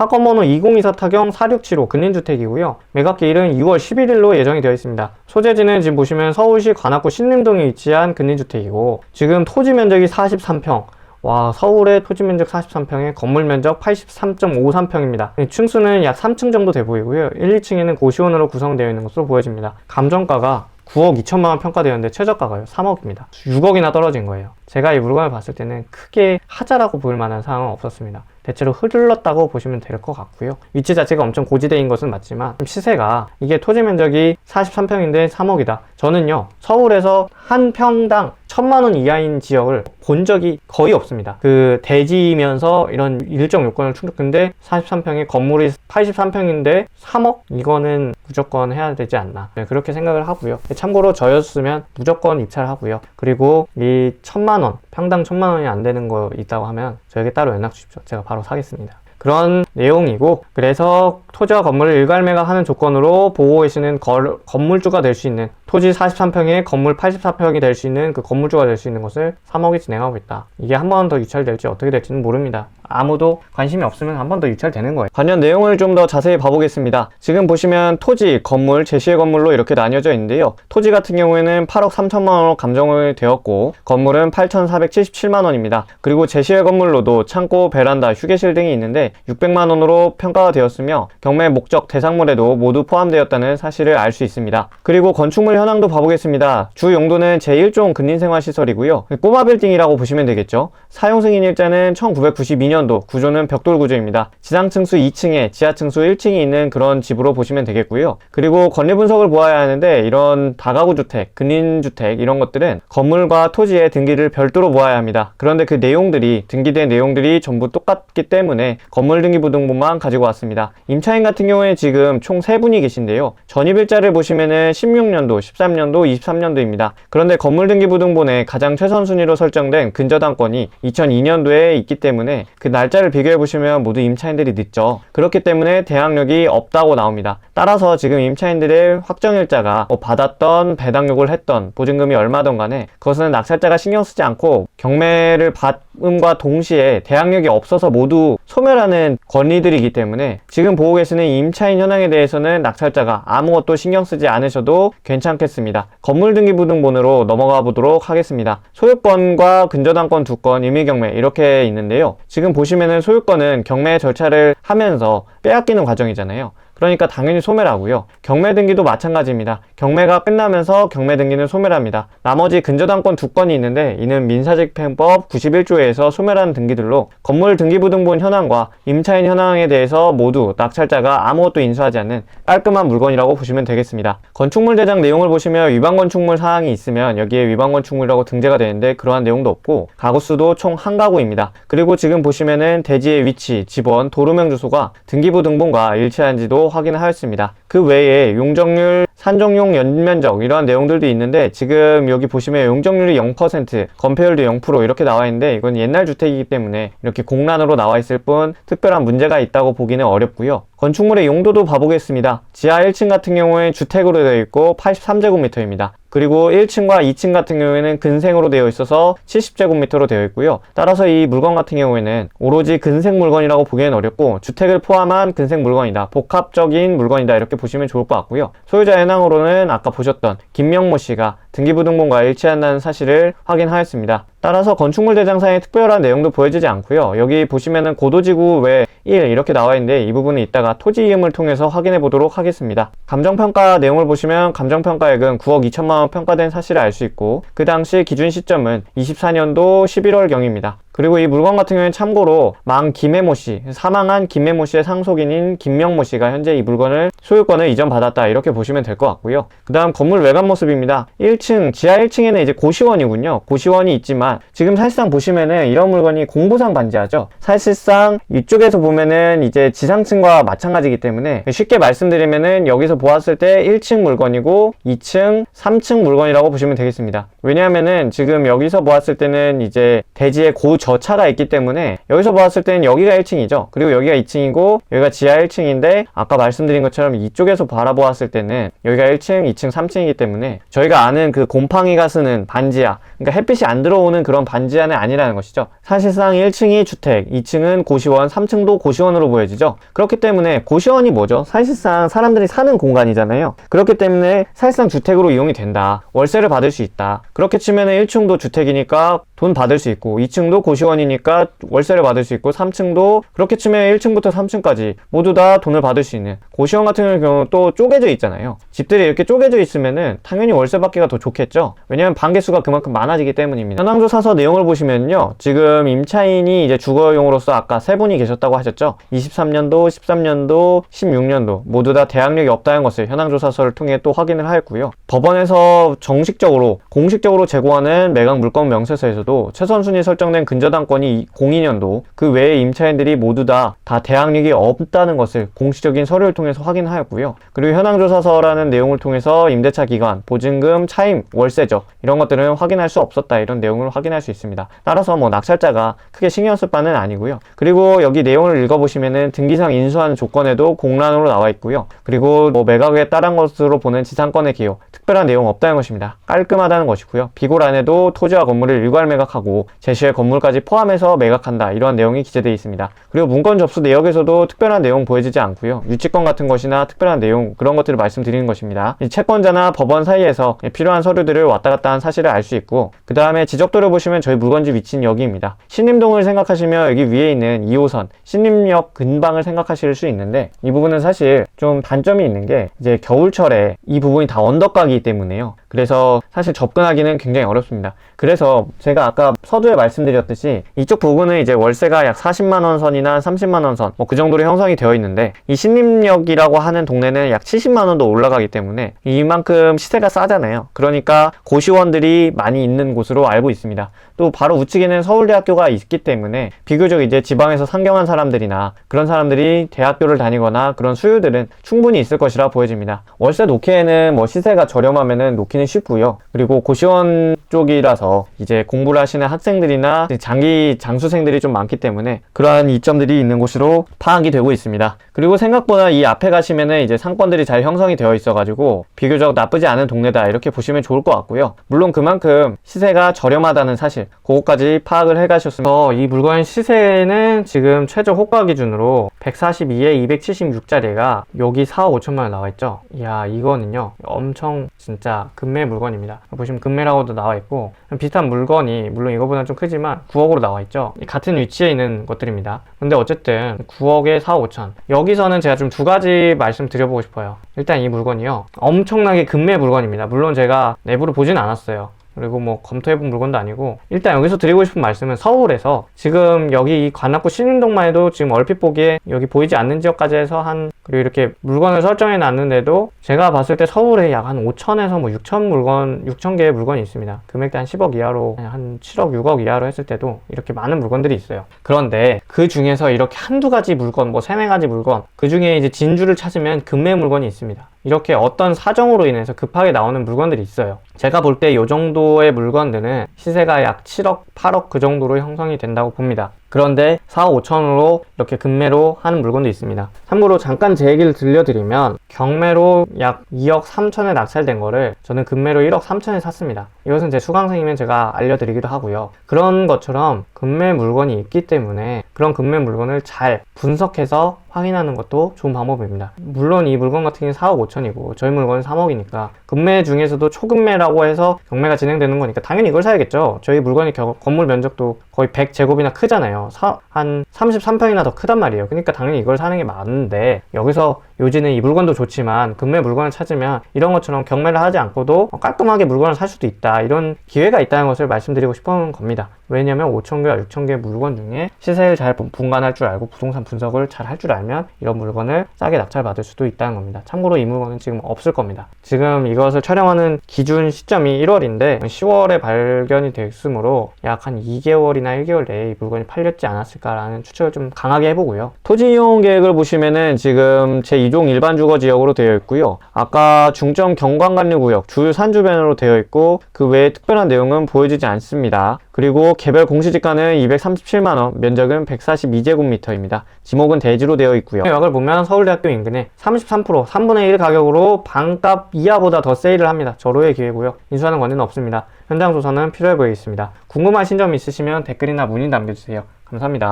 사건 번호 2024 타경 4675 근린주택이고요. 매각기일은 2월 11일로 예정이 되어 있습니다. 소재지는 지금 보시면 서울시 관악구 신림동에 위치한 근린주택이고, 지금 토지 면적이 43평. 와, 서울의 토지 면적 43평에 건물 면적 83.53평입니다. 층수는 약 3층 정도 돼 보이고요. 1, 2층에는 고시원으로 구성되어 있는 것으로 보여집니다. 감정가가 9억 2천만 원 평가되었는데 최저가가요 3억입니다. 6억이나 떨어진 거예요. 제가 이 물건을 봤을 때는 크게 하자라고 보일 만한 상황은 없었습니다. 대체로 흘렀다고 보시면 될 것 같고요. 위치 자체가 엄청 고지대인 것은 맞지만 시세가, 이게 토지 면적이 43평인데 3억이다. 저는요, 서울에서 한 평당 1,000만 원 이하인 지역을 본 적이 거의 없습니다. 그 대지면서 이런 일정 요건을 충족했는데 43평에 건물이 83평인데 3억? 이거는 무조건 해야 되지 않나, 그렇게 생각을 하고요. 참고로 저였으면 무조건 입찰하고요. 그리고 이 1,000만 원, 평당 1,000만 원이 안 되는 거 있다고 하면 저에게 따로 연락 주십시오. 제가 바로 사겠습니다. 그런 내용이고, 그래서 토지와 건물을 일괄매각하는 조건으로 보고 계시는 건물주가 될 수 있는, 토지 43평에 건물 84평이 될 수 있는 그 건물주가 될 수 있는 것을 3억이 진행하고 있다. 이게 한 번 더 유찰될지 어떻게 될지는 모릅니다. 아무도 관심이 없으면 한 번 더 유찰되는 거예요. 관련 내용을 좀 더 자세히 봐보겠습니다. 지금 보시면 토지, 건물, 제시의 건물로 이렇게 나뉘어져 있는데요. 토지 같은 경우에는 8억 3천만 원으로 감정을 되었고, 건물은 8,477만 원입니다. 그리고 제시의 건물로도 창고, 베란다, 휴게실 등이 있는데 600만 원으로 평가가 되었으며, 경매 목적 대상물에도 모두 포함되었다는 사실을 알 수 있습니다. 그리고 건축물 현황도 봐보겠습니다. 주 용도는 제1종 근린생활시설이고요. 꼬마 빌딩이라고 보시면 되겠죠. 사용승인 일자는 1992년도, 구조는 벽돌 구조입니다. 지상층수 2층에 지하층수 1층이 있는 그런 집으로 보시면 되겠고요. 그리고 권리 분석을 보아야 하는데, 이런 다가구 주택, 근린주택 이런 것들은 건물과 토지의 등기를 별도로 보아야 합니다. 그런데 그 내용들이, 등기된 내용들이 전부 똑같기 때문에 건물등기부등본만 가지고 왔습니다. 임차인 같은 경우에 지금 총 3분이 계신데요. 전입일자를 보시면은 16년도, 13년도, 23년도입니다. 그런데 건물등기부등본에 가장 최선 순위로 설정된 근저당권이 2002년도에 있기 때문에 그 날짜를 비교해 보시면 모두 임차인들이 늦죠. 그렇기 때문에 대항력이 없다고 나옵니다. 따라서 지금 임차인들의 확정일자가 받았던, 배당요구를 했던, 보증금이 얼마든 간에 그것은 낙찰자가 신경 쓰지 않고 경매를 받음과 동시에 대항력이 없어서 모두 소멸하는 권리들이기 때문에, 지금 보고 계시는 임차인 현황에 대해서는 낙찰자가 아무것도 신경 쓰지 않으셔도 괜찮겠습니다. 건물등기부등본으로 넘어가 보도록 하겠습니다. 소유권과 근저당권 2건, 임의경매 이렇게 있는데요. 지금 보시면은 소유권은 경매 절차를 하면서 빼앗기는 과정이잖아요. 그러니까 당연히 소멸하고요. 경매 등기도 마찬가지입니다. 경매가 끝나면서 경매 등기는 소멸합니다. 나머지 근저당권 2건이 있는데, 이는 민사집행법 91조에서 소멸한 등기들로 건물 등기부등본 현황과 임차인 현황에 대해서 모두 낙찰자가 아무것도 인수하지 않는 깔끔한 물건이라고 보시면 되겠습니다. 건축물 대장 내용을 보시면 위반 건축물 사항이 있으면 여기에 위반 건축물이라고 등재가 되는데, 그러한 내용도 없고 가구수도 총 1가구입니다. 그리고 지금 보시면은 대지의 위치, 집원, 도로명 주소가 등기부등본과 일치한지도 확인하였습니다. 그 외에 용적률, 산정용 연면적 이러한 내용들도 있는데, 지금 여기 보시면 용적률이 0%, 건폐율도 0% 이렇게 나와 있는데, 이건 옛날 주택이기 때문에 이렇게 공란으로 나와 있을 뿐 특별한 문제가 있다고 보기는 어렵고요. 건축물의 용도도 봐보겠습니다. 지하 1층 같은 경우에 주택으로 되어 있고 83제곱미터입니다. 그리고 1층과 2층 같은 경우에는 근생으로 되어 있어서 70제곱미터로 되어 있고요. 따라서 이 물건 같은 경우에는 오로지 근생 물건이라고 보기엔 어렵고, 주택을 포함한 근생 물건이다, 복합적인 물건이다, 이렇게 보시면 좋을 것 같고요. 소유자 현황으로는 아까 보셨던 김명모 씨가 등기부등본과 일치한다는 사실을 확인하였습니다. 따라서 건축물 대장상에 특별한 내용도 보여지지 않고요. 여기 보시면은 고도지구 외 1 이렇게 나와 있는데, 이 부분은 이따가 토지 이음을 통해서 확인해 보도록 하겠습니다. 감정평가 내용을 보시면 감정평가액은 9억 2천만 원 평가된 사실을 알 수 있고, 그 당시 기준 시점은 24년도 11월경입니다. 그리고 이 물건 같은 경우에는 참고로 김혜모 씨, 사망한 김혜모 씨의 상속인인 김명모 씨가 현재 이 물건을, 소유권을 이전받았다, 이렇게 보시면 될 것 같고요. 그 다음 건물 외관 모습입니다. 1층, 지하 1층에는 이제 고시원이군요. 고시원이 있지만 지금 사실상 보시면은 이런 물건이 공보상 반지하죠. 사실상 이쪽에서 보면은 이제 지상층과 마찬가지이기 때문에, 쉽게 말씀드리면은 여기서 보았을 때 1층 물건이고 2층, 3층 물건이라고 보시면 되겠습니다. 왜냐하면은 지금 여기서 보았을 때는 이제 대지의 고층 저차가 있기 때문에 여기서 봤을 때는 여기가 1층이죠. 그리고 여기가 2층이고 여기가 지하 1층인데 아까 말씀드린 것처럼 이쪽에서 바라보았을 때는 여기가 1층, 2층, 3층이기 때문에 저희가 아는 그 곰팡이가 쓰는 반지하, 그러니까 햇빛이 안 들어오는 그런 반지하는 아니라는 것이죠. 사실상 1층이 주택, 2층은 고시원, 3층도 고시원으로 보여지죠. 그렇기 때문에 고시원이 뭐죠? 사실상 사람들이 사는 공간이잖아요. 그렇기 때문에 사실상 주택으로 이용이 된다. 월세를 받을 수 있다. 그렇게 치면은 1층도 주택이니까 돈 받을 수 있고 2층도 고시원이니까 월세를 받을 수 있고 3층도 그렇게 치면 1층부터 3층까지 모두 다 돈을 받을 수 있는, 고시원 같은 경우 또 쪼개져 있잖아요. 집들이 이렇게 쪼개져 있으면은 당연히 월세 받기가 더 좋겠죠. 왜냐면 방 개수가 그만큼 많아지기 때문입니다. 현황조사서 내용을 보시면요, 지금 임차인이 이제 주거용으로서 아까 세 분이 계셨다고 하셨죠. 23년도, 13년도, 16년도 모두 다 대학력이 없다는 것을 현황조사서를 통해 또 확인을 하였고요. 법원에서 정식적으로 공식적으로 제공하는 매각 물건 명세서에서도 최선순위 설정된 근저당권이 02년도 그 외의 임차인들이 모두 다 대학력이 없다는 것을 공식적인 서류를 통해서 확인하였고요. 그리고 현황조사서라는 내용을 통해서 임대차 기간, 보증금, 차임, 월세죠. 이런 것들은 확인할 수 없었다. 이런 내용을 확인할 수 있습니다. 따라서 뭐 낙찰자가 크게 신경 쓸 바는 아니고요. 그리고 여기 내용을 읽어보시면은 등기상 인수하는 조건에도 공란으로 나와 있고요. 그리고 뭐 매각에 따른 것으로 보는 지상권의 기여, 특별한 내용 없다는 것입니다. 깔끔하다는 것이고요. 비고란에도 토지와 건물을 일괄 매각하고 제시의 건물까지 포함해서 매각한다. 이러한 내용이 기재되어 있습니다. 그리고 문건 접수 내역에서도 특별한 내용 보여지지 않고요. 유치권 같은 것이나 특별한 내용, 그런 것들을 말씀드리는 것입니다. 채권자나 법원 사이에서 필요한 서류들을 왔다 갔다 한 사실을 알 수 있고, 그 다음에 지적도를 보시면 저희 물건지 위치는 여기입니다. 신림동을 생각하시면 여기 위에 있는 2호선 신림역 근방을 생각하실 수 있는데, 이 부분은 사실 좀 단점이 있는 게 이제 겨울철에 이 부분이 다 언덕가이기 때문에요. 그래서 사실 접근하기는 굉장히 어렵습니다. 그래서 제가 아까 서두에 말씀드렸듯이 이쪽 부분은 이제 월세가 약 40만원 선이나 30만원 선, 뭐 그 정도로 형성이 되어 있는데, 이 신림역이라고 하는 동네는 약 70만원도 올라가기 때문에 이만큼 시세가 싸잖아요. 그러니까 고시원들이 많이 있는 곳으로 알고 있습니다. 또 바로 우측에는 서울대학교가 있기 때문에 비교적 이제 지방에서 상경한 사람들이나 그런 사람들이 대학교를 다니거나 그런 수요들은 충분히 있을 것이라 보여집니다. 월세 놓기에는 뭐 시세가 저렴하면은 놓기는 쉽고요. 그리고 고시원 쪽이라서 이제 공부를 하시는 학생들이나 장기 장수생들이 좀 많기 때문에 그러한 이점들이 있는 곳으로 파악이 되고 있습니다. 그리고 생각보다 이 앞에 가시면은 이제 상권들이 잘 형성이 되어 있어가지고 비교적 나쁘지 않은 동네다, 이렇게 보시면 좋을 것 같고요. 물론 그만큼 시세가 저렴하다는 사실, 그거까지 파악을 해가셨으면, 이 물건 시세는 지금 최저 호가 기준으로 142에 276짜리가 여기 4억 5천만 원 나와 있죠. 이야, 이거는요 엄청 진짜 금매 물건입니다. 보시면 금매라고도 나와 있고, 비슷한 물건이 물론 이거보다는 좀 크지만 9억으로 나와 있죠. 같은 위치에 있는 것들입니다. 근데 어쨌든 9억에 4억 5천. 여기서는 제가 좀 두 가지 말씀드려보고 싶어요. 일단 이 물건이요 엄청나게 금매 물건입니다. 물론 제가 내부를 보진 않았어요. 그리고 뭐 검토해본 물건도 아니고, 일단 여기서 드리고 싶은 말씀은 서울에서 지금 여기 이 관악구 신림동만 해도 지금 얼핏 보기에 여기 보이지 않는 지역까지 해서 그리고 이렇게 물건을 설정해 놨는데도 제가 봤을 때 서울에 약 한 5천에서 뭐 6천 개의 물건이 있습니다. 금액대 한 10억 이하로, 한 7억 6억 이하로 했을 때도 이렇게 많은 물건들이 있어요. 그런데 그 중에서 이렇게 한두 가지 물건, 뭐 세네 가지 물건, 그 중에 이제 진주를 찾으면 금매 물건이 있습니다. 이렇게 어떤 사정으로 인해서 급하게 나오는 물건들이 있어요. 제가 볼 때 이 정도의 물건들은 시세가 약 7억, 8억 그 정도로 형성이 된다고 봅니다. 그런데 4억 5천으로 이렇게 금매로 하는 물건도 있습니다. 참고로 잠깐 제 얘기를 들려드리면, 경매로 약 2억 3천에 낙찰된 거를 저는 금매로 1억 3천에 샀습니다. 이것은 제 수강생이면 제가 알려드리기도 하고요. 그런 것처럼 금매 물건이 있기 때문에 그런 금매 물건을 잘 분석해서 확인하는 것도 좋은 방법입니다. 물론 이 물건 같은 경우는 4억 5천이고 저희 물건은 3억이니까 금매 중에서도 초금매라고 해서 경매가 진행되는 거니까 당연히 이걸 사야겠죠. 저희 물건이 건물 면적도 거의 100제곱이나 크잖아요. 한 33평이나 더 크단 말이에요. 그러니까 당연히 이걸 사는 게 맞는데, 여기서 요지는 이 물건도 좋지만 금매 물건을 찾으면 이런 것처럼 경매를 하지 않고도 깔끔하게 물건을 살 수도 있다, 이런 기회가 있다는 것을 말씀드리고 싶은 겁니다. 왜냐면 5,000개와 6,000개 물건 중에 시세를 잘 분간할 줄 알고 부동산 분석을 잘 할 줄 알면 이런 물건을 싸게 낙찰받을 수도 있다는 겁니다. 참고로 이 물건은 지금 없을 겁니다. 지금 이것을 촬영하는 기준 시점이 1월인데 10월에 발견이 됐으므로 약 한 2개월이나 1개월 내에 이 물건이 팔렸지 않았을까라는 추측을 좀 강하게 해보고요. 토지 이용 계획을 보시면은 지금 제 2종 일반 주거 지역으로 되어 있고요. 아까 중점 경관관리구역 주산 주변으로 되어 있고 그 외에 특별한 내용은 보여지지 않습니다. 그리고 개별 공시지가는 237만원, 면적은 142제곱미터입니다. 지목은 대지로 되어 있고요. 역을 보면 서울대학교 인근에 33%, 3분의 1 가격으로 반값 이하보다 더 세일을 합니다. 절호의 기회고요. 인수하는 권리는 없습니다. 현장 조사는 필요해 보이겠습니다. 궁금하신 점 있으시면 댓글이나 문의 남겨주세요. 감사합니다.